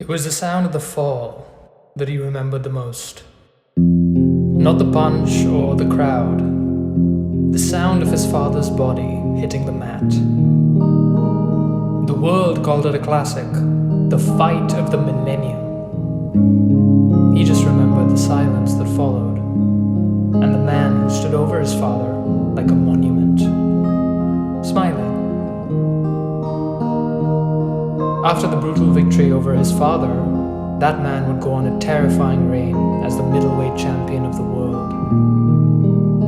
It was the sound of the fall that he remembered the most. Not the punch or the crowd. The sound of his father's body hitting the mat. The world called it a classic, the fight of the millennium. He just remembered the silence that followed, and the man who stood over his father like a monument, smiling. After the brutal victory over his father, that man would go on a terrifying reign as the middleweight champion of the world.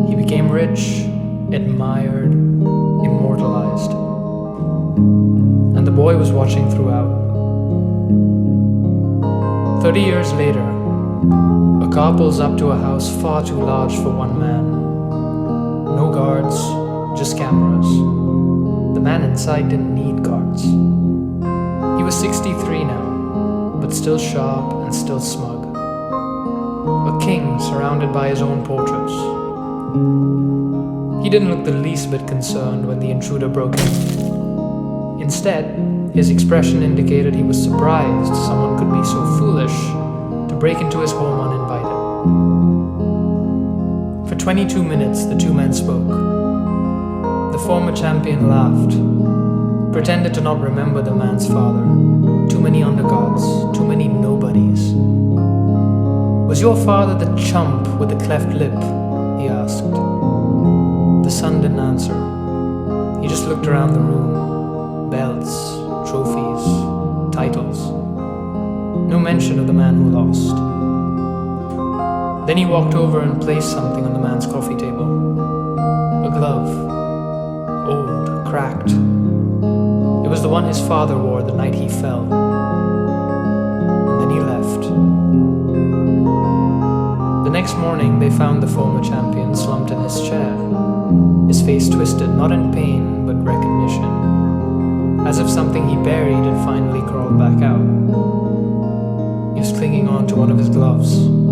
He became rich, admired, immortalized. And the boy was watching throughout. 30 years later, a car pulls up to a house far too large for one man. No guards, just cameras. The man inside didn't need guards. He was 63 now, but still sharp and still smug. A king surrounded by his own portraits. He didn't look the least bit concerned when the intruder broke in. Instead, his expression indicated he was surprised someone could be so foolish to break into his home uninvited. For 22 minutes, the two men spoke. The former champion laughed, pretended to not remember the man's father. Too many undergods, too many nobodies. Was your father the chump with the cleft lip? He asked. The son didn't answer. He just looked around the room. Belts, trophies, titles. No mention of the man who lost. Then he walked over and placed something on the man's coffee table. A glove. Old, cracked. It was the one his father wore the night he fell. And then he left. The next morning, they found the former champion slumped in his chair, his face twisted not in pain but recognition, as if something he buried had finally crawled back out. He was clinging on to one of his gloves.